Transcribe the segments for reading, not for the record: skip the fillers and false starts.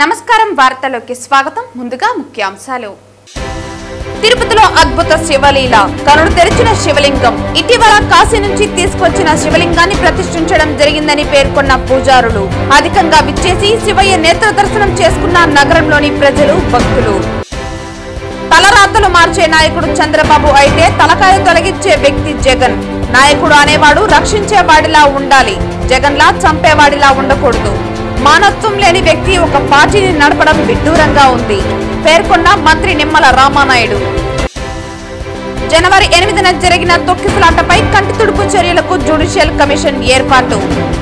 నమస్కారం వార్తలోకి స్వాగతం ముందుగా ముఖ్యాంశాలు తిరుపతిలో అద్భుత శివలీల కనులు తెరిచిన శివలింగం ఇటీవల కాశీ నుంచి తీసుకొచ్చిన శివలింగాన్ని ప్రతిష్ఠించడం జరిగిందని పేర్కొన్న పూజారులు అధికంగా విచ్చేసి శివయ్య నేత్ర దర్శనం చేసుకున్న నగరంలోని ప్రజలు భక్తులు తలరాతలు మార్చే నాయకుడు చంద్రబాబు అయితే తలకాయ తొలగించే వ్యక్తి జగన్ నాయకుడు అనేవాడు రక్షించేవాడిలా ఉండాలి జగన్లా చంపేవాడిలా ఉండకూడదు మానవత్వం లేని వ్యక్తి ఒక పార్టీని నడపడం విడ్డూరంగా ఉంది పేర్కొన్న మంత్రి నిమ్మల రామానాయుడు జనవరి 8న జరిగిన తొక్కిసలాటపై కంటితుడుపు చర్యలకు జ్యుడిషియల్ కమిషన్ ఏర్పాటు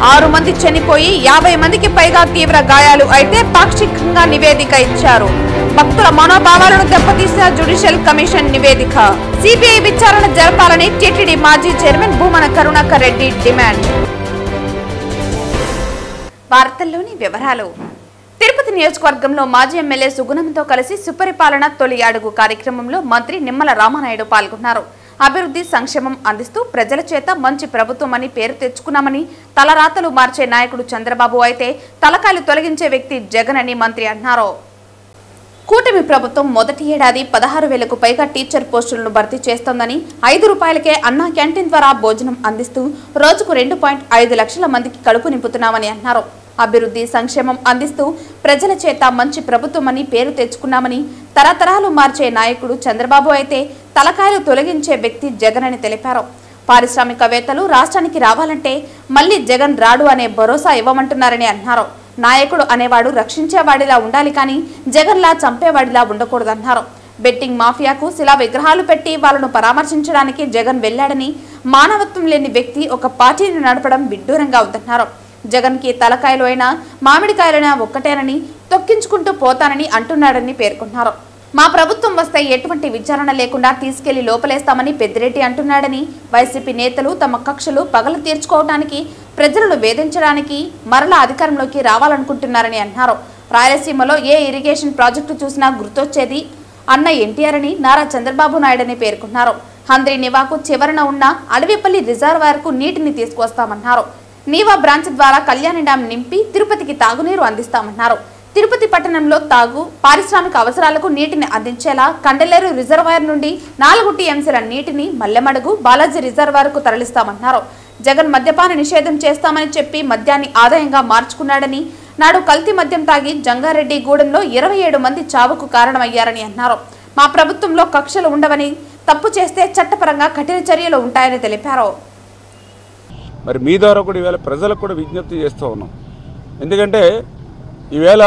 6 మంది చనిపోయి 50 మందికి పైగా తీవ్ర గాయాలు అయితే పాక్షికంగా నివేదిక ఇచ్చారు భక్తుల మనోభావాలను దెబ్బతీసిన జ్యుడిషియల్ కమిషన్ నివేదిక సిబిఐ విచారణ జరపాలని టీటీడీ మాజీ చైర్మన్ భూమన కరుణాకర్ రెడ్డి డిమాండ్ వార్తల్లోని వివరాలు తిరుపతి నియోజకవర్గంలో మాజీ ఎమ్మెల్యే సుగుణంతో కలిసి సుపరిపాలన తొలి అడుగు కార్యక్రమంలో మంత్రి నిమ్మల రామానాయుడు పాల్గొన్నారు అభివృద్ధి సంక్షేమం అందిస్తూ ప్రజల చేత మంచి ప్రభుత్వమని పేరు తెచ్చుకున్నామని తలరాతలు మార్చే నాయకుడు చంద్రబాబు అయితే తలకాయలు తొలగించే వ్యక్తి జగన్ అని మంత్రి అన్నారు కూటమి ప్రభుత్వం మొదటి ఏడాది 16,000కు పైగా టీచర్ పోస్టులను భర్తీ చేస్తోందని 5 రూపాయలకే అన్నా క్యాంటీన్ ద్వారా భోజనం అందిస్తూ రోజుకు 2.5 లక్షల మందికి కడుపు నింపుతున్నామని అన్నారు అభివృద్ధి సంక్షేమం అందిస్తూ ప్రజల చేత మంచి ప్రభుత్వమని పేరు తెచ్చుకున్నామని తరతరాలు మార్చే నాయకుడు చంద్రబాబు అయితే తలకాయలు తొలగించే వ్యక్తి జగన్ అని తెలిపారు పారిశ్రామికవేత్తలు రాష్ట్రానికి రావాలంటే మళ్లీ జగన్ రాడు అనే భరోసా ఇవ్వమంటున్నారని అన్నారు నాయకుడు అనేవాడు రక్షించేవాడిలా ఉండాలి కానీ జగన్లా చంపేవాడిలా ఉండకూడదన్నారు బెట్టింగ్ మాఫియాకు శిలా విగ్రహాలు పెట్టి వాళ్ళను పరామర్శించడానికి జగన్ వెళ్లాడని మానవత్వం లేని వ్యక్తి ఒక పార్టీని నడపడం విడ్డూరంగా ఉందన్నారు జగన్ కి తలకాయలు అయినా మామిడికాయలైనా ఒక్కటేనని తొక్కించుకుంటూ పోతానని అంటున్నాడని పేర్కొన్నారు మా ప్రభుత్వం వస్తే ఎటువంటి విచారణ లేకుండా తీసుకెళ్లి లోపలేస్తామని పెద్దిరెడ్డి అంటున్నాడని వైసీపీ నేతలు తమ కక్షలు పగలు తీర్చుకోవడానికి ప్రజలను వేధించడానికి మరలా అధికారంలోకి రావాలనుకుంటున్నారని అన్నారు రాయలసీమలో ఏ ఇరిగేషన్ ప్రాజెక్టు చూసినా గుర్తొచ్చేది అన్న ఎన్టీఆర్ అని నారా చంద్రబాబు నాయుడని పేర్కొన్నారు హంద్రీ నివాకు చివరన ఉన్న అడవిపల్లి రిజర్వాయర్ కు నీటిని తీసుకొస్తామన్నారు నీవా బ్రాంచ్ ద్వారా కళ్యాణ డ్యాం నింపి తిరుపతికి తాగునీరు అందిస్తామన్నారు తిరుపతి పట్టణంలో తాగు పారిశ్రామిక అవసరాలకు నీటిని అందించేలా కండలేరు రిజర్వాయర్ నుండి 4 టీఎంసీల నీటిని మల్లెమడుగు బాలాజీ రిజర్వాయర్ కు తరలిస్తామన్నారు జగన్ మద్యపాన నిషేధం చేస్తామని చెప్పి మద్యాన్ని ఆదాయంగా మార్చుకున్నాడని నాడు కల్తీ మద్యం తాగి జంగారెడ్డి గూడెంలో 27 మంది చావుకు కారణమయ్యారని అన్నారు మా ప్రభుత్వంలో కక్షలు ఉండవని తప్పు చేస్తే చట్టపరంగా కఠిన చర్యలు ఉంటాయని తెలిపారు మరి మీ ద్వారా కూడా ఈవేళ ప్రజలకు కూడా విజ్ఞప్తి చేస్తూ ఉన్నాం ఎందుకంటే ఈవేళ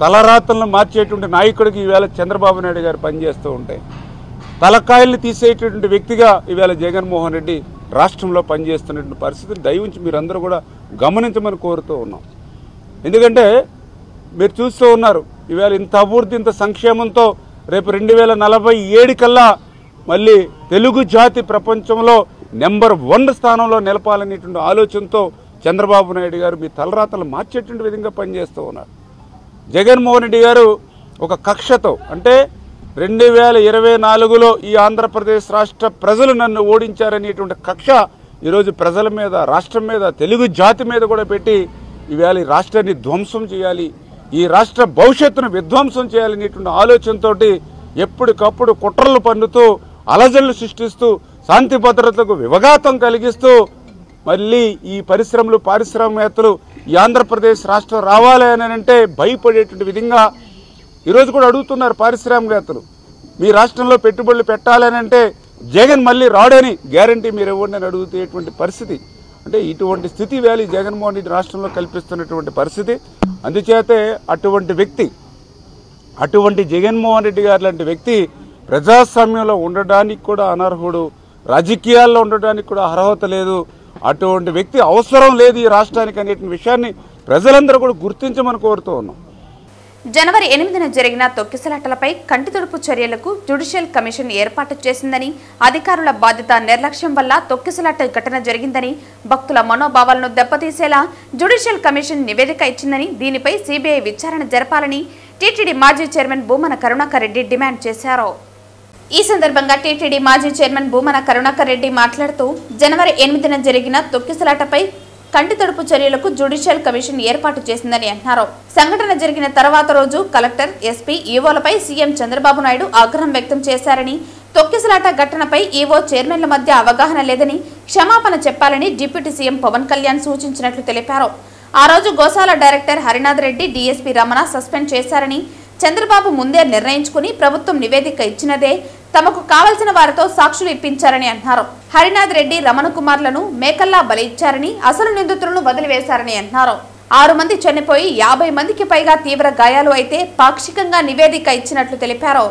తలరాతలను మార్చేటువంటి నాయకుడికి ఈవేళ చంద్రబాబు నాయుడు గారు పనిచేస్తూ ఉంటే తలకాయల్ని తీసేటటువంటి వ్యక్తిగా ఈవేళ జగన్మోహన్ రెడ్డి రాష్ట్రంలో పనిచేస్తున్నటువంటి పరిస్థితిని దయవుంచి మీరందరూ కూడా గమనించమని కోరుతూ ఉన్నాం ఎందుకంటే మీరు చూస్తూ ఉన్నారు ఈవేళ ఇంత అభివృద్ధి ఇంత సంక్షేమంతో రేపు 2047 కల్లా మళ్ళీ తెలుగు జాతి ప్రపంచంలో నెంబర్ 1 స్థానంలో నిలపాలనేటువంటి ఆలోచనతో చంద్రబాబు నాయుడు గారు మీ తలరాతలు మార్చేటువంటి విధంగా పనిచేస్తూ ఉన్నారు జగన్మోహన్ రెడ్డి గారు ఒక కక్షతో అంటే 2024లో ఈ ఆంధ్రప్రదేశ్ రాష్ట్ర ప్రజలు నన్ను ఓడించారనేటువంటి కక్ష ఈరోజు ప్రజల మీద రాష్ట్రం మీద తెలుగు జాతి మీద కూడా పెట్టి ఈవేళ ఈ రాష్ట్రాన్ని ధ్వంసం చేయాలి ఈ రాష్ట్ర భవిష్యత్తును విధ్వంసం చేయాలనేటువంటి ఆలోచనతో ఎప్పటికప్పుడు కుట్రలు పన్నుతూ అలజడులు సృష్టిస్తూ శాంతి భద్రతలకు వివఘాతం కలిగిస్తూ మళ్ళీ ఈ పరిశ్రమలు పారిశ్రామికవేత్తలు ఈ ఆంధ్రప్రదేశ్ రాష్ట్రం రావాలి అని అంటే భయపడేటువంటి విధంగా ఈరోజు కూడా అడుగుతున్నారు పారిశ్రామికవేత్తలు మీ రాష్ట్రంలో పెట్టుబడులు పెట్టాలని అంటే జగన్ మళ్ళీ రాడని గ్యారంటీ మీరు ఇవ్వండి అని అడుగుతేటువంటి పరిస్థితి అంటే ఇటువంటి స్థితి వేళ జగన్మోహన్ రెడ్డి రాష్ట్రంలో కల్పిస్తున్నటువంటి పరిస్థితి అందుచేతే అటువంటి జగన్మోహన్ రెడ్డి గారు లాంటి వ్యక్తి ప్రజాస్వామ్యంలో ఉండడానికి కూడా అనర్హుడు రాజకీయాల్లో ఉండడానికి కూడా అర్హత లేదు అటువంటి వ్యక్తి అవసరం లేదు ఈ రాష్ట్రానికి అనే విషయాన్ని ప్రజలందరూ కూడా గుర్తించమని కోరుతూ ఉన్నాం జనవరి 8న జరిగిన తొక్కిసలాటలపై కంటితుడుపు చర్యలకు జ్యుడిషియల్ కమిషన్ ఏర్పాటు చేసిందని అధికారుల బాధ్యత నిర్లక్ష్యం వల్ల తొక్కిసలాట ఘటన జరిగిందని భక్తుల మనోభావాలను దెబ్బతీసేలా జ్యుడిషియల్ కమిషన్ నివేదిక ఇచ్చిందని దీనిపై సిబిఐ విచారణ జరపాలని టీటీడీ మాజీ చైర్మన్ భూమన కరుణాకర్ రెడ్డి డిమాండ్ చేశారు ఈ సందర్భంగా టీటీడీ మాజీ చైర్మన్ భూమన కరుణాకర్ రెడ్డి మాట్లాడుతూ జనవరి 8న జరిగిన తొక్కిసలాటపై కంటి తడుపు చర్యలకు జ్యుడిషియల్ కమిషన్ ఏర్పాటు చేసిందని అన్నారు. సంఘటన జరిగిన తర్వాత రోజు కలెక్టర్, ఎస్పీ, ఈవోలపై సీఎం చంద్రబాబు నాయుడు ఆగ్రహం వ్యక్తం చేశారని, తొక్కిసలాట ఘటనపై ఈవో చైర్మన్ల మధ్య అవగాహన లేదని క్షమాపణ చెప్పాలని డిప్యూటీ సీఎం పవన్ కళ్యాణ్ సూచించినట్లు తెలిపారు. ఆ రోజు గోశాల director Harinath Reddy, DSP Ramana suspend చేశారని, చంద్రబాబు ముందే నిర్ణయించుకుని ప్రభుత్వం నివేదిక ఇచ్చినదే తమకు కావలసిన వారితో సాక్షులు ఇప్పించారని అన్నారు. హరినాథ్ రెడ్డి, రమణ కుమార్లను మేకల్లా బలి ఇచ్చారని, అసలు నిందితులను వదిలివేశారని అన్నారు. 6 మంది చనిపోయి 50 మందికి పైగా తీవ్ర గాయాలు అయితే పాక్షికంగా నివేదిక ఇచ్చినట్లు తెలిపారు.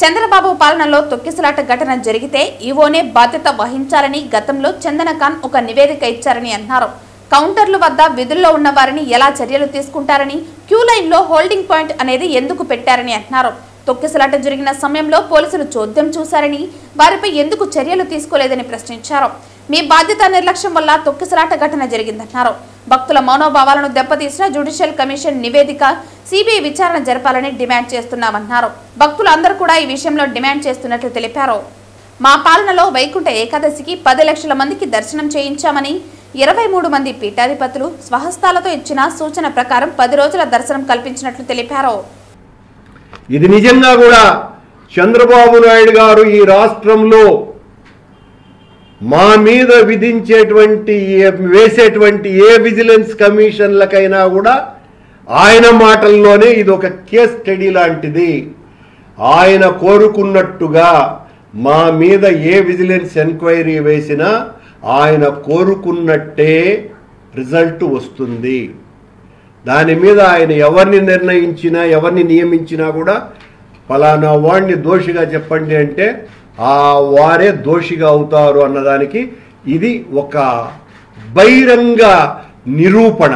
చంద్రబాబు పాలనలో తొక్కిసలాట ఘటన జరిగితే ఈవోనే బాధ్యత వహించాలని గతంలో చందనకాన్ ఒక నివేదిక ఇచ్చారని అన్నారు. కౌంటర్ల వద్ద విధుల్లో ఉన్న వారిని ఎలా చర్యలు తీసుకుంటారని, క్యూ లైన్లో హోల్డింగ్ పాయింట్ అనేది ఎందుకు పెట్టారని అన్నారు. తొక్కిసలాట జరిగిన సమయంలో పోలీసులు చోద్యం చూశారని, వారిపై ఎందుకు చర్యలు తీసుకోలేదని ప్రశ్నించారు. మీ బాధ్యత నిర్లక్ష్యం వల్ల తొక్కిసలాట ఘటన జరిగిందన్నారు. భక్తుల మనోభావాలను దెబ్బతీసిన జ్యుడిషియల్ కమిషన్ నివేదిక, సిబిఐ విచారణ జరపాలని డిమాండ్ చేస్తున్నామన్నారు. భక్తులు అందరూ కూడా ఈ విషయంలో డిమాండ్ చేస్తున్నట్లు తెలిపారు. మా పాలనలో వైకుంఠ ఏకాదశికి 10 లక్షల మందికి దర్శనం చేయించామని, 23 మంది పీఠాధిపతులు స్వహస్తాలతో ఇచ్చిన సూచన ప్రకారం 10 రోజుల దర్శనం కల్పించినట్లు తెలిపారు. ఇది నిజంగా కూడా చంద్రబాబు నాయుడు గారు ఈ రాష్ట్రంలో మా మీద విధించేటువంటి వేసేటువంటి ఏ విజిలెన్స్ కమిషన్లకైనా కూడా ఆయన మాటల్లోనే ఇది ఒక కేస్ స్టడీ లాంటిది. ఆయన కోరుకున్నట్టుగా మా మీద ఏ విజిలెన్స్ ఎంక్వైరీ వేసినా ఆయన కోరుకున్నట్టే రిజల్ట్ వస్తుంది. దాని మీద ఆయన ఎవరిని నిర్ణయించినా, ఎవరిని నియమించినా కూడా ఫలానా వాడిని దోషిగా చెప్పండి అంటే ఆ వారే దోషిగా అవుతారు అన్నదానికి ఇది ఒక బహిరంగ నిరూపణ.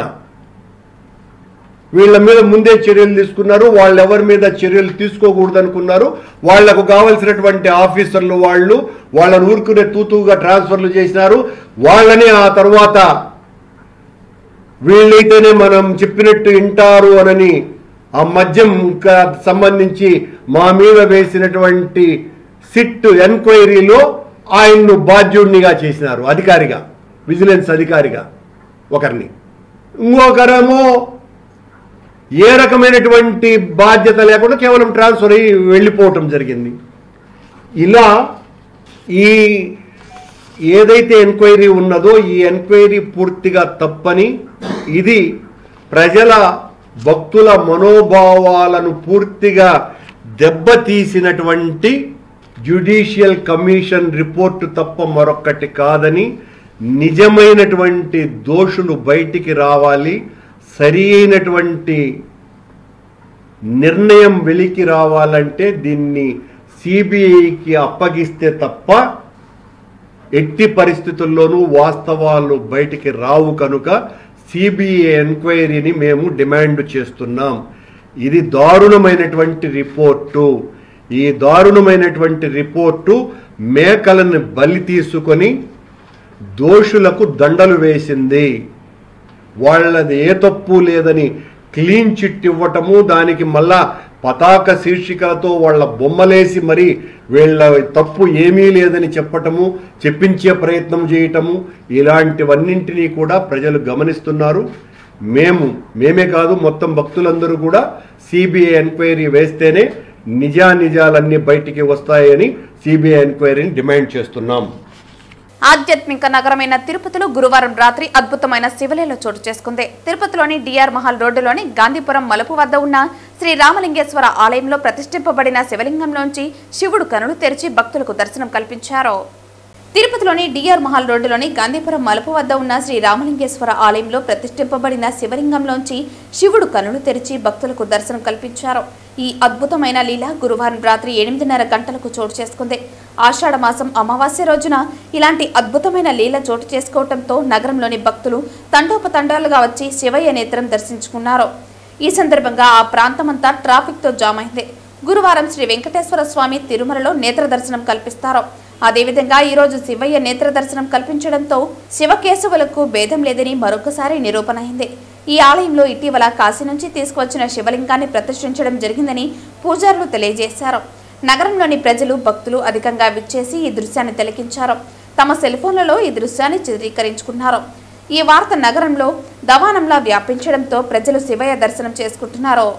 వీళ్ళ మీద ముందే చర్యలు తీసుకున్నారు, వాళ్ళు ఎవరి మీద చర్యలు తీసుకోకూడదు అనుకున్నారు. వాళ్లకు కావలసినటువంటి ఆఫీసర్లు వాళ్ళని ఊరుకునే తూతుగా ట్రాన్స్ఫర్లు చేసినారు. వాళ్ళని ఆ తర్వాత వీళ్ళైతేనే మనం చెప్పినట్టు వింటారు అనని ఆ మద్యం సంబంధించి మా మీద వేసినటువంటి సిట్ ఎంక్వైరీలో ఆయన్ను బాధ్యుడినిగా చేసినారు, అధికారిగా, విజిలెన్స్ అధికారిగా ఒకరిని. ఇంకొకరేమో ఏ రకమైనటువంటి బాధ్యత లేకుండా కేవలం ట్రాన్స్ఫర్ అయ్యి వెళ్ళిపోవటం జరిగింది. ఇలా ఈ ఏదైతే ఎంక్వైరీ ఉన్నదో ఈ ఎంక్వైరీ పూర్తిగా తప్పని, ఇది ప్రజల భక్తుల మనోభావాలను పూర్తిగా దెబ్బతీసినటువంటి జ్యుడిషియల్ కమిషన్ రిపోర్టు తప్ప మరొక్కటి కాదని, నిజమైనటువంటి దోషులు బయటికి రావాలి, సరి అయినటువంటి నిర్ణయం వెలికి రావాలంటే దీన్ని సిబిఐకి అప్పగిస్తే తప్ప ఎట్టి పరిస్థితుల్లోనూ వాస్తవాలు బయటికి రావు. కనుక సిబిఐ ఎంక్వైరీని మేము డిమాండ్ చేస్తున్నాం. ఇది దారుణమైనటువంటి రిపోర్టు. ఈ దారుణమైనటువంటి రిపోర్టు మేకలను బలి తీసుకొని దోషులకు దండలు వేసింది. వాళ్ళది ఏ తప్పు లేదని క్లీన్ చిట్ ఇవ్వటము, దానికి మళ్ళా పతాక శీర్షికలతో వాళ్ళ బొమ్మలేసి మరి వీళ్ళ తప్పు ఏమీ లేదని చెప్పటము, చెప్పించే ప్రయత్నం చేయటము, ఇలాంటివన్నింటినీ కూడా ప్రజలు గమనిస్తున్నారు. మేమే కాదు మొత్తం భక్తులందరూ కూడా సిబిఐ ఎంక్వైరీ వేస్తేనే నిజానిజాలన్నీ బయటికి వస్తాయని సిబిఐ ఎంక్వైరీని డిమాండ్ చేస్తున్నాం. ఆధ్యాత్మిక నగరమైన తిరుపతిలో గురువారం రాత్రి అద్భుతమైన శివలీల చోటు చేసుకుంది. తిరుపతిలోని డిఆర్ మహల్ రోడ్డులోని గాంధీపురం మలుపు వద్ద ఉన్న శ్రీ రామలింగేశ్వర ఆలయంలో ప్రతిష్ఠింపబడిన శివలింగంలోంచి శివుడు కనులు తెరిచి భక్తులకు దర్శనం కల్పించారు. తిరుపతిలోని డిఆర్ మహల్ రోడ్డులోని గాంధీపురం మలుపు వద్ద ఉన్న శ్రీ రామలింగేశ్వర ఆలయంలో ప్రతిష్ఠింపబడిన శివలింగంలోంచి శివుడు కనులు తెరిచి భక్తులకు దర్శనం కల్పించారు. ఈ అద్భుతమైన లీల గురువారం రాత్రి 8:30 గంటలకు చోటు చేసుకుంది. ఆషాఢ మాసం అమావాస్య రోజున ఇలాంటి అద్భుతమైన లీల చోటు చేసుకోవడంతో నగరంలోని భక్తులు తండోపతండాలుగా వచ్చి శివయ్య నేత్రం దర్శించుకున్నారు. ఈ సందర్భంగా ఆ ప్రాంతమంతా ట్రాఫిక్తో జామ్ అయింది. గురువారం శ్రీ వెంకటేశ్వర స్వామి తిరుమలలో నేత్ర దర్శనం కల్పిస్తారు. అదేవిధంగా ఈరోజు శివయ్య నేత్ర దర్శనం కల్పించడంతో శివకేశవులకు భేదం లేదని మరొకసారి నిరూపణ అయింది. ఈ ఆలయంలో ఇటీవల కాశీ నుంచి తీసుకువచ్చిన శివలింగాన్ని ప్రతిష్ఠించడం జరిగిందని పూజారులు తెలియజేశారు. నగరంలోని ప్రజలు, భక్తులు అధికంగా విచ్చేసి ఈ దృశ్యాన్ని తిలకించారు. తమ సెల్ ఫోన్లలో ఈ దృశ్యాన్ని చిత్రీకరించుకున్నారు. ఈ వార్త నగరంలో దవానంలా వ్యాపించడంతో ప్రజలు శివయ్య దర్శనం చేసుకుంటున్నారు.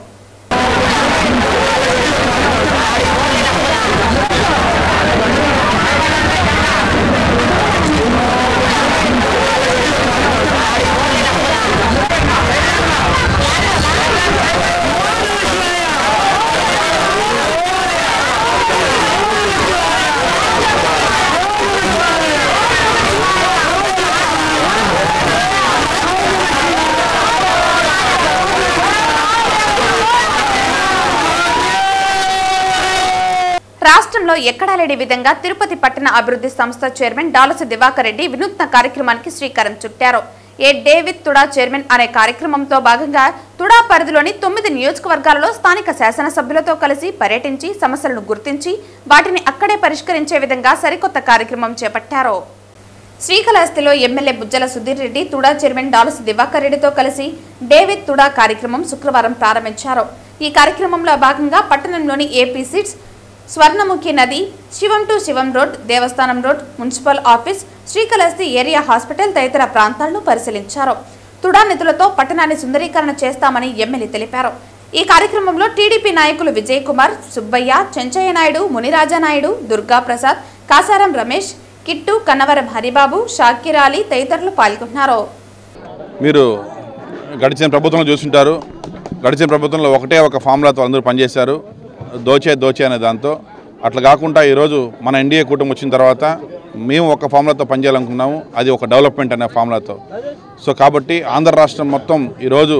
రాష్ట్రంలో ఎక్కడా లేని విధంగా తిరుపతి పట్టణ అభివృద్ధి సంస్థ చైర్మన్ డాలసి దివాకర్ రెడ్డి వినూత్న కార్యక్రమానికి శ్రీకారం చుట్టారు. ఏ డే విత్ తుడా చైర్మన్ అనే కార్యక్రమంతో భాగంగా తుడా పరిధిలోని 9 నియోజకవర్గాలలో స్థానిక శాసనసభ్యులతో కలిసి పర్యటించి సమస్యలను గుర్తించి వాటిని అక్కడే పరిష్కరించే విధంగా సరికొత్త కార్యక్రమం చేపట్టారు. శ్రీకాళహస్తిలో ఎమ్మెల్యే బుజ్జల సుధీర్ రెడ్డి తుడా చైర్మన్ డాలసి దివాకర్ రెడ్డితో కలిసి డే విత్ తుడా కార్యక్రమం శుక్రవారం ప్రారంభించారు. ఈ కార్యక్రమంలో భాగంగా పట్టణంలోని ఏపీ సీట్స్, స్వర్ణముఖి నది, శివం to Shivam road, Devasthanam road, municipal office, Srikalahasti area hospital తదితర ప్రాంతాలను పరిశీలించారు. తుడా నిధులతో పట్టణాన్ని సుందరీకరణ చేస్తామని ఎమ్మెల్యే తెలిపారు. ఈ కార్యక్రమంలో టీడీపీ నాయకులు విజయ్ కుమార్, సుబ్బయ్య, చెంచయ్య నాయుడు, మునిరాజా నాయుడు, దుర్గా ప్రసాద్, కాసారం రమేష్, కిట్టు, కన్నవరం హరిబాబు, షాకీర్ అలీ తదితరులు పాల్గొన్నారు. మీరు గడిచిన ప్రభుత్వంలో చూస్తుంటారు. గడిచిన ప్రభుత్వంలో ఒక ఫార్ములాతో అందరూ పనిచేశారు, దోచే అనే దాంతో. అట్లా కాకుండా ఈరోజు మన ఎన్డీఏ కూటమి వచ్చిన తర్వాత మేము ఒక ఫార్ములాతో పనిచేయాలనుకున్నాము, అది ఒక డెవలప్మెంట్ అనే ఫార్ములాతో. సో కాబట్టి ఆంధ్ర రాష్ట్రం మొత్తం ఈరోజు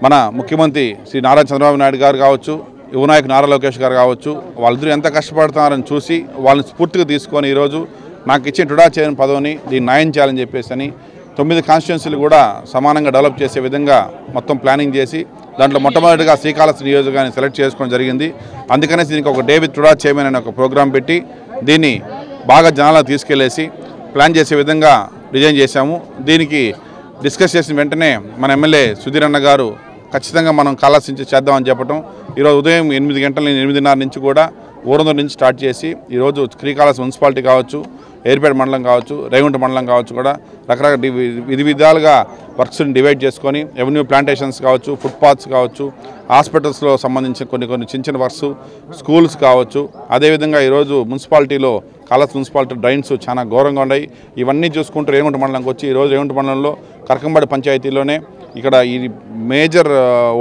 మన ముఖ్యమంత్రి శ్రీ నారా చంద్రబాబు నాయుడు గారు కావచ్చు, యువనాయకు నారా లోకేష్ గారు కావచ్చు, వాళ్ళిద్దరూ ఎంత కష్టపడుతున్నారని చూసి వాళ్ళని స్ఫూర్తిగా తీసుకొని ఈరోజు నాకు ఇచ్చిన టుడా చైర్మన్ పదవిని దీన్ని న్యాయం చేయాలని చెప్పేసి 9 కాన్స్టిట్యున్సీలు కూడా సమానంగా డెవలప్ చేసే విధంగా మొత్తం ప్లానింగ్ చేసి దాంట్లో మొట్టమొదటిగా శ్రీకాళహస్తి నియోజకవర్గాన్ని సెలెక్ట్ చేసుకోవడం జరిగింది. అందుకనే దీనికి ఒక డే విత్ టుడా చైర్మన్ అనే ఒక ప్రోగ్రాం పెట్టి దీన్ని బాగా జనాలకు తీసుకెళ్లేసి ప్లాన్ చేసే విధంగా డిజైన్ చేశాము. దీనికి డిస్కస్ చేసిన వెంటనే మన ఎమ్మెల్యే సుధీర్ అన్న గారు ఖచ్చితంగా మనం కాళహస్తి చేద్దామని చెప్పడం, ఈరోజు ఉదయం 8 గంటల 8:30 నుంచి కూడా ఊరందరి నుంచి స్టార్ట్ చేసి ఈరోజు శ్రీకాళహస్తి మున్సిపాలిటీ కావచ్చు, ఏర్పేట మండలం కావచ్చు, రేగుంట మండలం కావచ్చు కూడా రకరకాల విధి విధాలుగా వర్క్స్ని డివైడ్ చేసుకొని రెవెన్యూ ప్లాంటేషన్స్ కావచ్చు, ఫుట్పాత్స్ కావచ్చు, హాస్పిటల్స్లో సంబంధించిన కొన్ని చిన్న వర్క్స్, స్కూల్స్ కావచ్చు. అదేవిధంగా ఈరోజు మున్సిపాలిటీలో కాళహస్తి మున్సిపాలిటీ డ్రైన్స్ చాలా ఘోరంగా ఉన్నాయి. ఇవన్నీ చూసుకుంటూ రేగుంట మండలంకి వచ్చి ఈరోజు రేగుంట మండలంలో కరకంబాడి పంచాయతీలోనే ఇక్కడ ఈ major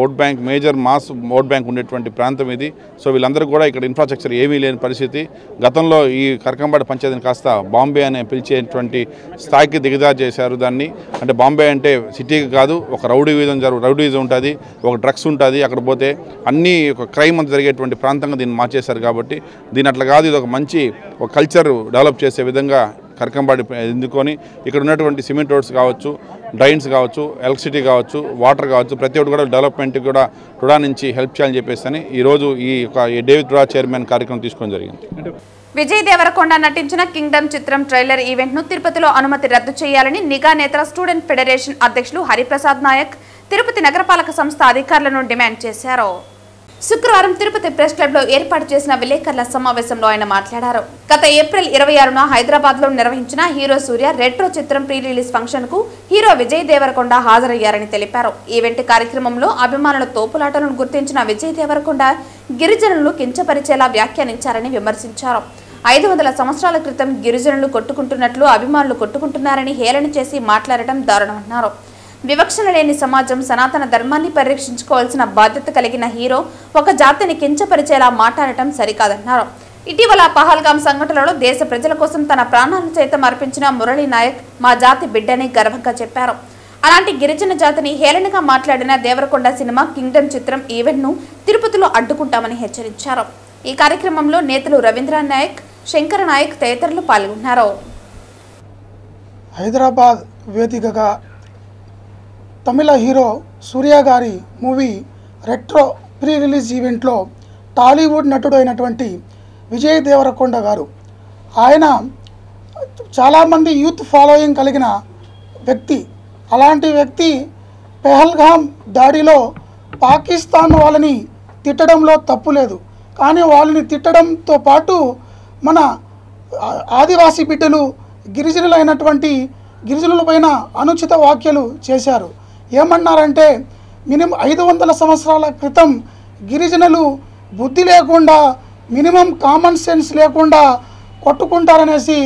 vote bank, major mass vote bank ఉండేటువంటి ప్రాంతం ఇది. సో వీళ్ళందరూ కూడా ఇక్కడ ఇన్ఫ్రాస్ట్రక్చర్ ఏమీ లేని పరిస్థితి. గతంలో ఈ కరకంబాడి పంచాయతీని కాస్త బాంబే అనే పిలిచేటువంటి స్థాయికి దిగజారు చేశారు దాన్ని. అంటే బాంబే అంటే సిటీకి కాదు, ఒక రౌడీజం ఉంటుంది, ఒక డ్రగ్స్ ఉంటుంది, అక్కడ పోతే అన్నీ ఒక క్రైమ్ అంతా జరిగేటువంటి ప్రాంతంగా దీన్ని మార్చేశారు. కాబట్టి దీని అట్లా కాదు, ఇది ఒక మంచి ఒక కల్చర్ డెవలప్ చేసే విధంగా కరకంబాడి ఎందుకొని ఇక్కడ ఉన్నటువంటి సిమెంట్ రోడ్స్ కావచ్చు, డ్రైన్స్ కావచ్చు, ఎలక్ట్రిసిటీ కావచ్చు, వాటర్ కావచ్చు, ప్రతి ఒక్కటి కూడా డెవలప్మెంట్కి కూడా టుడా నుంచి హెల్ప్ చేయాలని చెప్పేసి ఈరోజు ఈ డే విత్ టుడా చైర్మన్ కార్యక్రమం తీసుకోవడం జరిగింది. విజయ్ దేవరకొండ నటించిన కింగ్డమ్ చిత్రం ట్రైలర్ ఈవెంట్ ను తిరుపతిలో అనుమతి రద్దు చేయాలని నిఘా నేతల స్టూడెంట్ ఫెడరేషన్ అధ్యక్షులు హరిప్రసాద్ నాయక్ తిరుపతి నగరపాలక సంస్థ అధికారులను డిమాండ్ చేశారు. శుక్రవారం తిరుపతి ప్రెస్ క్లబ్ లో ఏర్పాటు చేసిన విలేకరుల సమావేశంలో ఆయన మాట్లాడారు. గత ఏప్రిల్ 26న హైదరాబాద్ లో నిర్వహించిన హీరో సూర్య రెట్రో చిత్రం ప్రీ రిలీజ్ ఫంక్షన్ కు హీరో విజయ్ దేవరకొండ హాజరయ్యారని తెలిపారు. ఈవెంట్ కార్యక్రమంలో అభిమానుల తోపులాటలను గుర్తించిన విజయ్ దేవరకొండ గిరిజనులు కించపరిచేలా వ్యాఖ్యానించారని విమర్శించారు. 500 సంవత్సరాల క్రితం గిరిజనులు కొట్టుకుంటున్నట్లు అభిమానులు కొట్టుకుంటున్నారని హేళన చేసి మాట్లాడటం దారుణమన్నారు. వివక్షణ లేని సమాజం సనాతన ధర్మాన్ని పరిరక్షించుకోవాల్సిన బాధ్యత కలిగిన హీరో ఒక జాతిని కించపరిచేలా మాట్లాడటం సరికాదన్నారు. ఇటీవల పహల్గాం సంఘటనలో దేశ ప్రజల కోసం తన ప్రాణాలను సైతం అర్పించిన మురళీ నాయక్ మా జాతి బిడ్డని గర్వంగా చెప్పారు. అలాంటి గిరిజన జాతిని హేళనగా మాట్లాడిన దేవరకొండ సినిమా కింగ్డమ్ చిత్రం ఈవెంట్ ను తిరుపతిలో అడ్డుకుంటామని హెచ్చరించారు. ఈ కార్యక్రమంలో నేతలు రవీంద్ర నాయక్, శంకర నాయక్ తదితరులు పాల్గొన్నారు. హైదరాబాద్ వేదికగా తమిళ హీరో సూర్య గారి మూవీ రెట్రో ప్రీ రిలీజ్ ఈవెంట్లో టాలీవుడ్ నటుడు అయినటువంటి విజయ్ దేవరకొండ గారు, ఆయన చాలామంది యూత్ ఫాలోయింగ్ కలిగిన వ్యక్తి. అలాంటి వ్యక్తి పెహల్గాం దాడిలో పాకిస్తాన్ వాళ్ళని తిట్టడంలో తప్పు లేదు, కానీ వాళ్ళని తిట్టడంతో పాటు మన ఆదివాసీ బిడ్డలు గిరిజనులైనటువంటి గిరిజనులపైన అనుచిత వ్యాఖ్యలు చేశారు. ఏమన్నారంటే మినిమం 500 సంవత్సరాల క్రితం గిరిజనులు బుద్ధి లేకుండా మినిమం కామన్ సెన్స్ లేకుండా కొట్టుకుంటారనేసి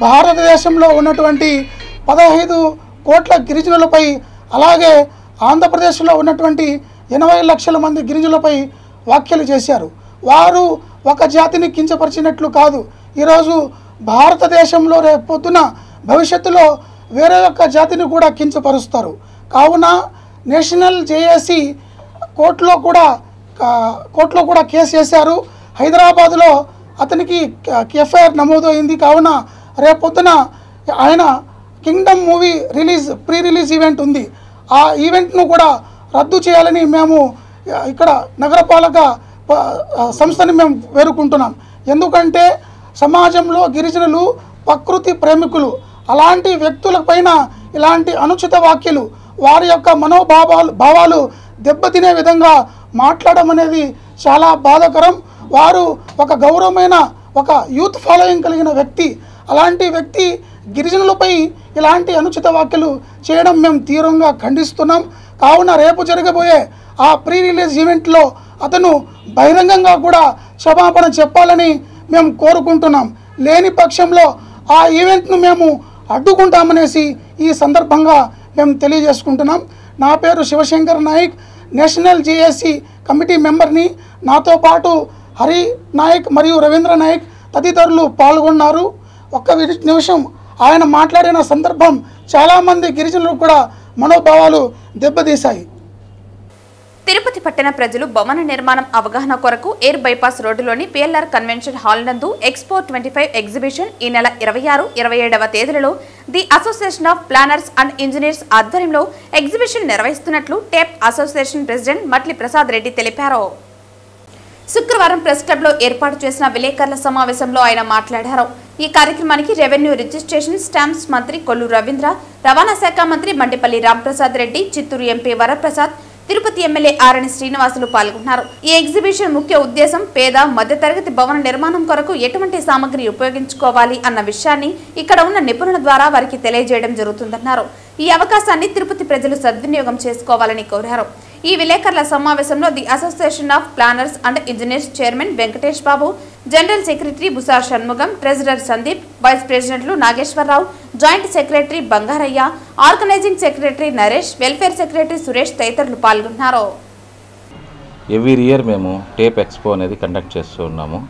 భారతదేశంలో ఉన్నటువంటి 15 కోట్ల గిరిజనులపై అలాగే ఆంధ్రప్రదేశ్లో ఉన్నటువంటి 80 లక్షల మంది గిరిజనులపై వ్యాఖ్యలు చేశారు. వారు ఒక జాతిని కించపరిచినట్లు కాదు, ఈరోజు భారతదేశంలో రేపొద్దున భవిష్యత్తులో వేరే ఒక జాతిని కూడా కించపరుస్తారు. కావున నేషనల్ జేఏసీ కోర్టులో కూడా కేసు వేశారు. హైదరాబాదులో అతనికి ఎఫ్ఐఆర్ నమోదైంది. కావున రేపొద్దున ఆయన Kingdom movie pre release event ఉంది. ఆ ఈవెంట్ను కూడా రద్దు చేయాలని మేము ఇక్కడ నగరపాలక సంస్థని మేము వేడుకుంటున్నాం. ఎందుకంటే సమాజంలో గిరిజనులు ప్రకృతి ప్రేమికులు, అలాంటి వ్యక్తులపైన ఇలాంటి అనుచిత వ్యాఖ్యలు వారి యొక్క భావాలు దెబ్బతినే విధంగా మాట్లాడడం అనేది చాలా బాధాకరం. వారు ఒక గౌరవమైన ఒక యూత్ ఫాలోయింగ్ కలిగిన వ్యక్తి, అలాంటి వ్యక్తి గిరిజనులపై ఇలాంటి అనుచిత వ్యాఖ్యలు చేయడం మేము తీవ్రంగా ఖండిస్తున్నాం. కావున రేపు జరగబోయే ఆ ప్రీ రిలీజ్ ఈవెంట్లో అతను బహిరంగంగా కూడా క్షమాపణ చెప్పాలని మేము కోరుకుంటున్నాం. లేని పక్షంలో ఆ ఈవెంట్ను మేము అడ్డుకుంటామనేసి ఈ సందర్భంగా మేము తెలియజేసుకుంటున్నాం. నా పేరు Shivashankar Nayak, national JAC committee మెంబర్ని. నాతో పాటు హరి నాయక్ మరియు రవీంద్ర నాయక్ తదితరులు పాల్గొన్నారు. ఒక్క నిమిషం ఆయన మాట్లాడిన సందర్భం చాలామంది గిరిజనులకు కూడా మనోభావాలు దెబ్బతీశాయి. తిరుపతి పట్టణ ప్రజలు భవన నిర్మాణం అవగాహన కొరకు ఎయిర్ బైపాస్ రోడ్డులోని పిఎల్ఆర్ కన్వెన్షన్ హాల్ నందు ఎక్స్పో 25 ఎగ్జిబిషన్ ఈ నెల 26, 27వ తేదీలలో the association of planners and engineers ఆధ్వర్యంలో ఎగ్జిబిషన్ నిర్వహిస్తున్నట్లు TAPE association president Matli Prasad Reddy తెలిపారు. శుక్రవారం ప్రెస్ క్లబ్లో ఏర్పాటు చేసిన విలేకరుల సమావేశంలో ఆయన మాట్లాడారు. ఈ కార్యక్రమానికి రెవెన్యూ రిజిస్ట్రేషన్ స్టాంప్స్ మంత్రి కొల్లు రవీంద్ర, రవాణా శాఖ మంత్రి మండిపల్లి రాంప్రసాద్ రెడ్డి, చిత్తూరు ఎంపీ వరప్రసాద్, తిరుపతి ఎమ్మెల్యే ఆరణి శ్రీనివాసులు పాల్గొన్నారు. ఈ ఎగ్జిబిషన్ ముఖ్య ఉద్దేశం పేద మధ్యతరగతి భవన నిర్మాణం కొరకు ఎటువంటి సామగ్రి ఉపయోగించుకోవాలి అన్న విషయాన్ని ఇక్కడ ఉన్న నిపుణుల ద్వారా వారికి తెలియజేయడం జరుగుతుందన్నారు. ఈ అవకాశాన్ని తిరుపతి ప్రజలు సద్వినియోగం చేసుకోవాలని కోరారు. ఈ విలేకరుల సమావేశంలో the association of planners and engineers chairman Venkatesh Babu, general secretary Busar Shanmugam, treasurer Sandeep, vice ప్రెసిడెంట్లు Nageswararao, joint secretary Bangaraiah, organising secretary Naresh, welfare secretary Suresh తదితరులు పాల్గొన్నారు. ఎవ్రీ ఇయర్ మేము టేప్ ఎక్స్పో అనేది కండక్ట్ చేస్తూ ఉన్నాము.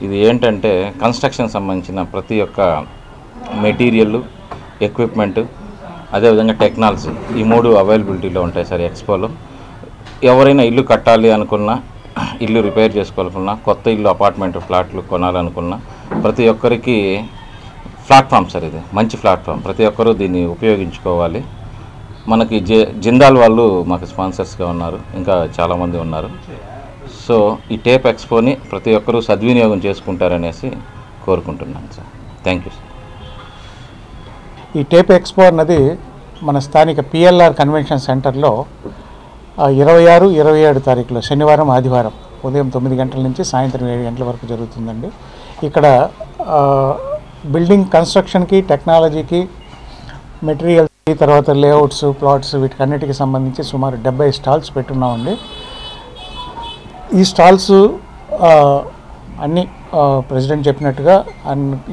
ఇది ఏంటంటే కన్స్ట్రక్షన్ సంబంధించిన ప్రతి ఒక్క మెటీరియల్, ఎక్విప్మెంట్, అదేవిధంగా టెక్నాలజీ, ఈ 3 అవైలబిలిటీలో ఉంటాయి సార్ ఎక్స్పోలో. ఎవరైనా ఇల్లు కట్టాలి అనుకున్నా, ఇల్లు రిపేర్ చేసుకోవాలనుకున్నా, కొత్త ఇల్లు అపార్ట్మెంట్ ఫ్లాట్లు కొనాలనుకున్నా ప్రతి ఒక్కరికి ప్లాట్ఫామ్ సార్, ఇది మంచి ప్లాట్ఫామ్, ప్రతి ఒక్కరూ దీన్ని ఉపయోగించుకోవాలి. మనకి జిందాల్ వాళ్ళు మాకు స్పాన్సర్స్గా ఉన్నారు, ఇంకా చాలామంది ఉన్నారు. సో ఈ టేప్ ఎక్స్పోని ప్రతి ఒక్కరూ సద్వినియోగం చేసుకుంటారనేసి కోరుకుంటున్నాను సార్. Thank you sir. ఈ టేప్ ఎక్స్పో అన్నది మన స్థానిక పిఎల్ఆర్ కన్వెన్షన్ సెంటర్లో 26, 27 తారీఖులో శనివారం, ఆదివారం ఉదయం 9 గంటల నుంచి సాయంత్రం 7 గంటల వరకు జరుగుతుందండి. ఇక్కడ బిల్డింగ్ కన్స్ట్రక్షన్కి, టెక్నాలజీకి, మెటీరియల్స్కి, తర్వాత లేఅవుట్స్, ప్లాట్స్ వీటికన్నిటికి సంబంధించి సుమారు 70 స్టాల్స్ పెట్టున్నామండి. ఈ స్టాల్స్ అన్నీ ప్రెసిడెంట్ చెప్పినట్టుగా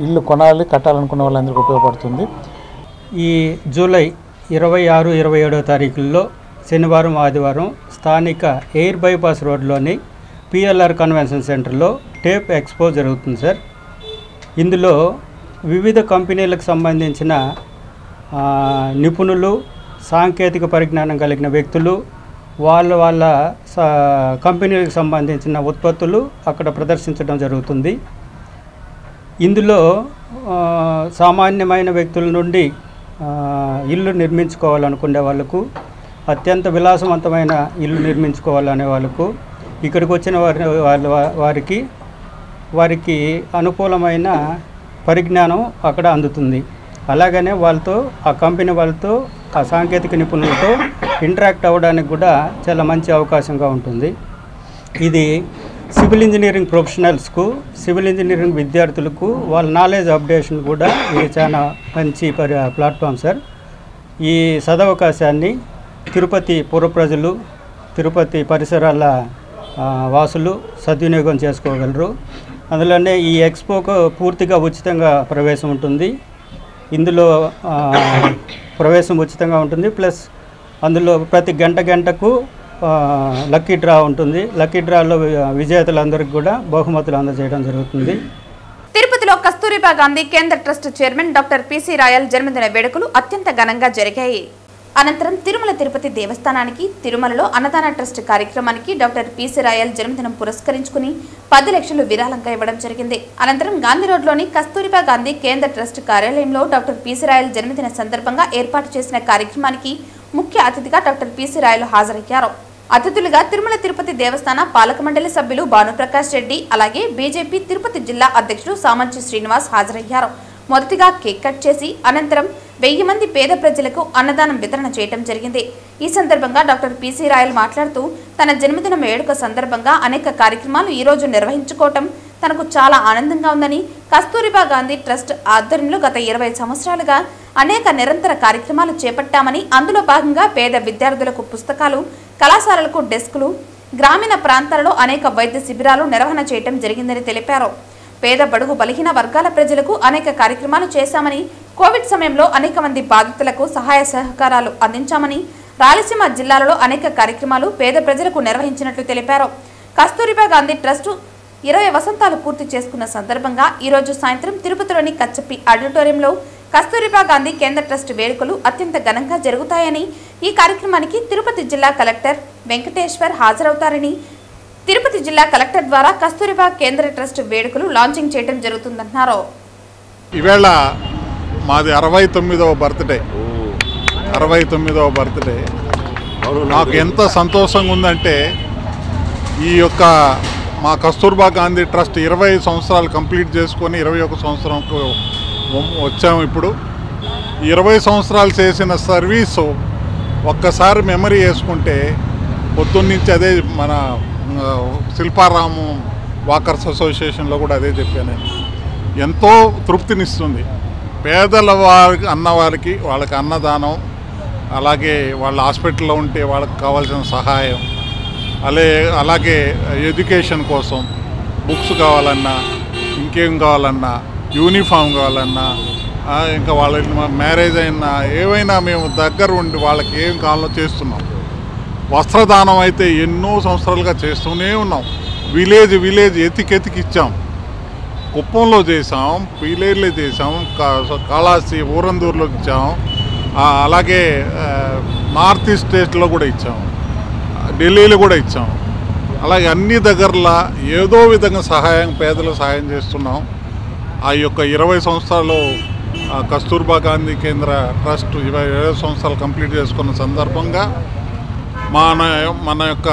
ఇల్లు కొనాలి, కట్టాలనుకున్న వాళ్ళందరికీ ఉపయోగపడుతుంది. ఈ జూలై 26, 27 తారీఖుల్లో శనివారం, ఆదివారం స్థానిక ఎయిర్ బైపాస్ రోడ్లోని పిఎల్ఆర్ కన్వెన్షన్ సెంటర్లో టేప్ ఎక్స్పో జరుగుతుంది సార్. ఇందులో వివిధ కంపెనీలకు సంబంధించిన నిపుణులు, సాంకేతిక పరిజ్ఞానం కలిగిన వ్యక్తులు వాళ్ళ కంపెనీలకు సంబంధించిన ఉత్పత్తులు అక్కడ ప్రదర్శించడం జరుగుతుంది. ఇందులో సామాన్యమైన వ్యక్తుల నుండి ఇల్లు నిర్మించుకోవాలనుకునే వాళ్ళకు, అత్యంత విలాసవంతమైన ఇల్లు నిర్మించుకోవాలనే వాళ్ళకు, ఇక్కడికి వచ్చిన వారికి అనుకూలమైన పరిజ్ఞానం అక్కడ అందుతుంది. అలాగనే వాళ్ళతో, ఆ కంపెనీ వాళ్ళతో, ఆ సాంకేతిక నిపుణులతో ఇంటరాక్ట్ అవ్వడానికి కూడా చాలా మంచి అవకాశంగా ఉంటుంది. ఇది సివిల్ ఇంజనీరింగ్ ప్రొఫెషనల్స్కు, సివిల్ ఇంజనీరింగ్ విద్యార్థులకు వాళ్ళ నాలెడ్జ్ అప్డేషన్ కూడా ఇది చాలా మంచి ప్లాట్ఫామ్ సార్. ఈ సదవకాశాన్ని తిరుపతి పుర ప్రజలు, తిరుపతి పరిసరాల వాసులు సద్వినియోగం చేసుకోగలరు. అందులోనే ఈ ఎక్స్పోకు పూర్తిగా ఉచితంగా ప్రవేశం ఉంటుంది. ఇందులో ప్రవేశం ఉచితంగా ఉంటుంది. ప్లస్ అందులో ప్రతి గంటకు లక్కీ డ్రా ఉంటుంది. లక్కీ డ్రాలో విజేతలందరికీ కూడా బహుమతులు అందజేయడం జరుగుతుంది. తిరుపతిలో కస్తూరిబా గాంధీ కేంద్ర trust chairman doctor PC royal జన్మదిన వేడుకలు అత్యంత ఘనంగా జరిగాయి. అనంతరం తిరుమల తిరుపతి దేవస్థానానికి, తిరుమలలో అన్నదాన ట్రస్ట్ కార్యక్రమానికి డాక్టర్ పిసి రాయల్ జన్మదినం పురస్కరించుకుని 10 లక్షలు విరాళంగా ఇవ్వడం జరిగింది. అనంతరం గాంధీ రోడ్లోని కస్తూరిబా గాంధీ కేంద్ర ట్రస్ట్ కార్యాలయంలో డాక్టర్ పిసి రాయల్ జన్మదిన సందర్భంగా ఏర్పాటు చేసిన కార్యక్రమానికి ముఖ్య అతిథిగా డాక్టర్ పిసి రాయల్ హాజరయ్యారు. అతిథులుగా తిరుమల తిరుపతి దేవస్థాన పాలక మండలి సభ్యులు భానుప్రకాష్ రెడ్డి, అలాగే బీజేపీ తిరుపతి జిల్లా అధ్యక్షుడు సామంచి శ్రీనివాస్ హాజరయ్యారు. మొదటిగా కేక్ కట్ చేసి అనంతరం 1000 మంది పేద ప్రజలకు అన్నదానం వితరణ చేయడం జరిగింది. ఈ సందర్భంగా డాక్టర్ పిసి రాయల్ మాట్లాడుతూ తన జన్మదిన వేడుక సందర్భంగా అనేక కార్యక్రమాలు ఈ రోజు నిర్వహించుకోవటం తనకు చాలా ఆనందంగా ఉందని, కస్తూరిబా గాంధీ ట్రస్ట్ ఆధ్వర్యంలో గత 20 సంవత్సరాలుగా అనేక నిరంతర కార్యక్రమాలు చేపట్టామని, అందులో భాగంగా పేద విద్యార్థులకు పుస్తకాలు, కళాశాలలకు డెస్కులు, గ్రామీణ ప్రాంతాలలో అనేక వైద్య శిబిరాలు నిర్వహణ చేయడం జరిగిందని తెలిపారు. పేద బడుగు బలహీన వర్గాల ప్రజలకు అనేక కార్యక్రమాలు చేశామని, కోవిడ్ సమయంలో అనేక మంది బాధితులకు సహాయ సహకారాలు అందించామని, రాయలసీమ జిల్లాలలో అనేక కార్యక్రమాలు పేద ప్రజలకు నిర్వహించినట్లు తెలిపారు. కస్తూరిబా గాంధీ ట్రస్ట్ 20 వసంతాలు పూర్తి చేసుకున్న సందర్భంగా ఈరోజు సాయంత్రం తిరుపతిలోని కచ్చప్పి ఆడిటోరియంలో కస్తూరిబా గాంధీ కేంద్ర ట్రస్ట్ వేడుకలు అత్యంత ఘనంగా జరుగుతాయని, ఈ కార్యక్రమానికి తిరుపతి జిల్లా కలెక్టర్ వెంకటేశ్వర్ హాజరవుతారని, తిరుపతి జిల్లా కలెక్టర్ ద్వారా కస్తూరిబా కేంద్ర ట్రస్ట్ వేడుకలు లాంచింగ్ చేయడం జరుగుతుందన్నారు. ఈవేళ మాది 69వ బర్త్డే. 69వ బర్త్డే నాకు ఎంత సంతోషంగా ఉందంటే, ఈ యొక్క మా కస్తూర్బా గాంధీ ట్రస్ట్ 20 సంవత్సరాలు కంప్లీట్ చేసుకొని 21 సంవత్సరంకు వచ్చాము. ఇప్పుడు 20 సంవత్సరాలు చేసిన సర్వీసు ఒక్కసారి మెమరీ చేసుకుంటే, పొద్దున్నుంచి అదే మన శిల్పారాము వాకర్స్ అసోసియేషన్లో కూడా అదే చెప్పాను, ఎంతో తృప్తినిస్తుంది. పేదల అన్నవారికి వాళ్ళకి అన్నదానం, అలాగే వాళ్ళ హాస్పిటల్లో ఉంటే వాళ్ళకి కావాల్సిన సహాయం, అలాగే ఎడ్యుకేషన్ కోసం బుక్స్ కావాలన్నా, ఇంకేం కావాలన్నా, యూనిఫామ్ కావాలన్నా, ఇంకా వాళ్ళ మ్యారేజ్ అయినా ఏవైనా మేము దగ్గర ఉండి వాళ్ళకి ఏం కావాలో చేస్తున్నాం. వస్త్రదానం అయితే ఎన్నో సంవత్సరాలుగా చేస్తూనే ఉన్నాం. విలేజ్ ఎతికెతికి ఇచ్చాం. కుప్పంలో చేసాం, పీలేరులో చేసాం, కాళాస్తి ఊరందూరులో ఇచ్చాం, అలాగే నార్త్ ఈస్ట్ స్టేట్లో కూడా ఇచ్చాం, ఢిల్లీలో కూడా ఇచ్చాం. అలాగే అన్ని దగ్గరలా ఏదో విధంగా పేదలకు సహాయం చేస్తున్నాం. ఆ యొక్క 20 సంవత్సరాలు కస్తూర్బా గాంధీ కేంద్ర ట్రస్ట్ 20 సంవత్సరాలు కంప్లీట్ చేసుకున్న సందర్భంగా మన యొక్క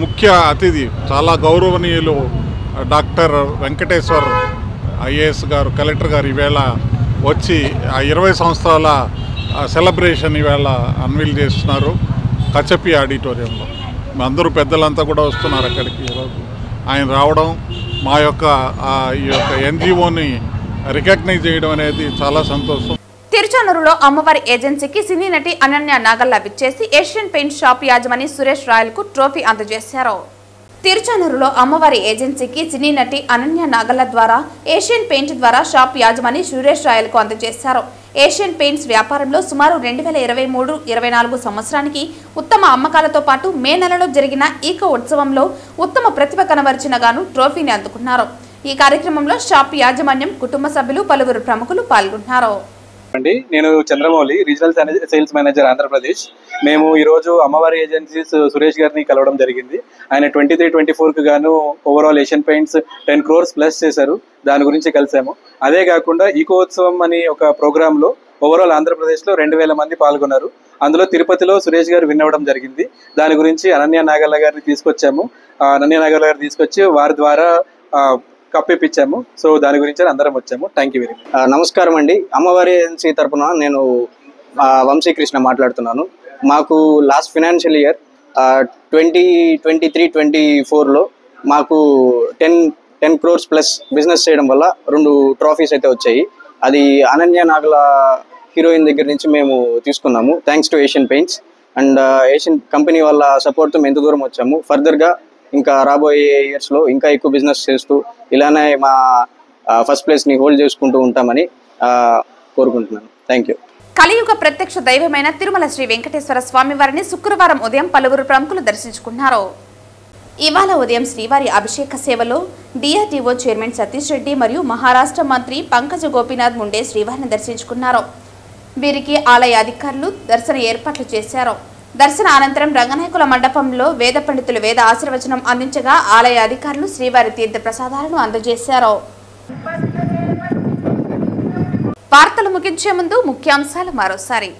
ముఖ్య అతిథి చాలా గౌరవనీయులు డాక్టర్ వెంకటేశ్వర్ ఐఏఎస్ గారు, కలెక్టర్ గారు ఈవేళ వచ్చి ఆ 20 సంవత్సరాల సెలబ్రేషన్ ఈవేళ అన్వీల్ చేస్తున్నారు కచ్చప్పి ఆడిటోరియంలో. అందరూ పెద్దలంతా కూడా వస్తున్నారు అక్కడికి. ఈరోజు ఆయన రావడం, మా యొక్క ఈ యొక్క ఎన్జిఓని రికగ్నైజ్ చేయడం అనేది చాలా సంతోషం. తిరుచానూరులో అమ్మవారి ఏజెన్సీకి సినీ నటి అనన్య నాగల్లా విచ్చేసి ఏషియన్ పెయింట్ షాప్ యాజమాని సురేష్ రాయల్ కు ట్రోఫీ అందజేశారు. తిరుచానూరులో అమ్మవారి ఏజెన్సీకి సినీ నటి అనన్య నాగల్లా ద్వారా ఏషియన్ పెయింట్ ద్వారా షాప్ యాజమాని సురేష్ రాయల్ కు అందజేశారు. ఏషియన్ పెయింట్స్ వ్యాపారంలో సుమారు 2023-24 సంవత్సరానికి ఉత్తమ అమ్మకాలతో పాటు మే నెలలో జరిగిన ఈకో ఉత్సవంలో ఉత్తమ ప్రతిభ కనబరిచిన గాను ట్రోఫీని అందుకున్నారు. ఈ కార్యక్రమంలో షాప్ యాజమాన్యం, కుటుంబ సభ్యులు, పలువురు ప్రముఖులు పాల్గొన్నారు. నేను Chandramouli, regional sales manager Andhra Pradesh. మేము ఈరోజు అమ్మవారి ఏజెన్సీస్ సురేష్ గారిని కలవడం జరిగింది. ఆయన 23-24కు గాను overall Asian paints 10 crores plus చేశారు. దాని గురించి కలిసాము. అదే కాకుండా ఈకో ఉత్సవం అని ఒక ప్రోగ్రాంలో ఓవరాల్ ఆంధ్రప్రదేశ్లో 2000 మంది పాల్గొన్నారు. అందులో తిరుపతిలో సురేష్ గారు విన్ అవ్వడం జరిగింది. దాని గురించి అనన్య నాగల్లా గారిని తీసుకొచ్చాము. అనన్య నాగల్లా గారిని తీసుకొచ్చి వారి ద్వారా కప్పిప్పించాము. సో దాని గురించి అందరం వచ్చాము. Thank you very much. నమస్కారం అండి. అమ్మవారి ఏజెన్సీ తరఫున నేను వంశీకృష్ణ మాట్లాడుతున్నాను. మాకు లాస్ట్ ఫైనాన్షియల్ ఇయర్ 2023-24లో మాకు 10 crores ప్లస్ బిజినెస్ చేయడం వల్ల 2 ట్రోఫీస్ అయితే వచ్చాయి. అది అనన్య నాగల హీరోయిన్ దగ్గర నుంచి మేము తీసుకున్నాము. Thanks to Asian paints and Asian company వాళ్ళ సపోర్ట్తో మేము ఎంత దూరం వచ్చాము. ఫర్దర్గా ఇంకా రాబోయే ఇయర్స్లో ఇంకా ఎక్కువ బిజినెస్ చేస్తూ ఇలానే మా ఫస్ట్ ప్లేస్ని హోల్డ్ చేసుకుంటూ ఉంటామని కోరుకుంటున్నాను. Thank you. కలియుగ ప్రత్యక్ష దైవమైన తిరుమల శ్రీ వెంకటేశ్వర స్వామి వారిని శుక్రవారం ఉదయం పలువురు ప్రముఖులు దర్శించుకున్నారు. ఇవాళ ఉదయం శ్రీవారి అభిషేక సేవలో డిఆర్డీఓ చైర్మన్ సతీష్ రెడ్డి మరియు మహారాష్ట్ర మంత్రి పంకజ గోపీనాథ్ ముండే శ్రీవారిని దర్శించుకున్నారు. వీరికి ఆలయ అధికారులు దర్శన ఏర్పాట్లు చేశారు. దర్శన అనంతరం రంగనాయకుల మండపంలో వేద పండితులు వేద ఆశీర్వచనం అందించగా ఆలయ అధికారులు శ్రీవారి తీర్థ ప్రసాదాలను అందజేశారు. వార్తలు ముగించే ముందు ముఖ్యాంశాలు మరోసారి.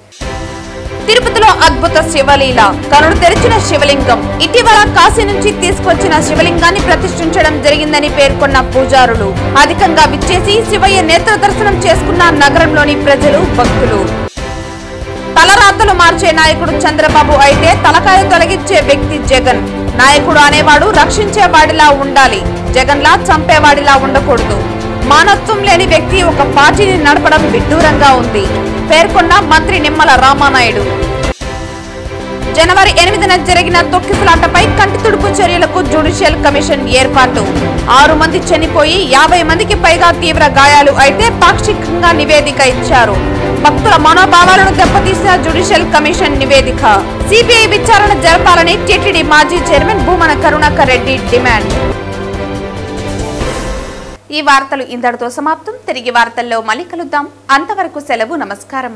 తిరుపతిలో అద్భుత శివలీల, కనులు తెరిచిన శివలింగం. ఇటీవల కాశీ నుంచి తీసుకొచ్చిన శివలింగాన్ని ప్రతిష్ఠించడం జరిగిందని పేర్కొన్న పూజారులు. అధికంగా విచ్చేసి శివయ్య నేత్ర దర్శనం చేసుకున్న నగరంలోని ప్రజలు, భక్తులు. తలరాతలు మార్చే నాయకుడు చంద్రబాబు అయితే తలకాయ తొలగించే వ్యక్తి జగన్. నాయకుడు అనేవాడు రక్షించేవాడిలా ఉండాలి, జగన్లా చంపేవాడిలా ఉండకూడదు. మానవత్వం లేని వ్యక్తి ఒక పార్టీని నడపడం విడ్డూరంగా ఉంది, పేర్కొన్న మంత్రి నిమ్మల రామానాయుడు. జనవరి 8న జరిగిన తొక్కిసలాటపై కంటి తుడుపు చర్యలకు జ్యుడిషియల్ కమిషన్ ఏర్పాటు. 6 మంది చనిపోయి 50 మందికి పైగా తీవ్ర గాయాలు అయితే పాక్షికంగా నివేదిక ఇచ్చారు. భక్తుల మనోభావాలను దెబ్బతీసిన జ్యుడిషియల్ కమిషన్ నివేదిక. సిబిఐ విచారణ జరపాలని టీటీడీ మాజీ చైర్మన్ భూమన కరుణాకర్ రెడ్డి డిమాండ్. ఈ వార్తలు ఇంతటితో సమాప్తం. తిరిగి వార్తల్లో మళ్ళీ కలుద్దాం. అంతవరకు సెలవు. నమస్కారం.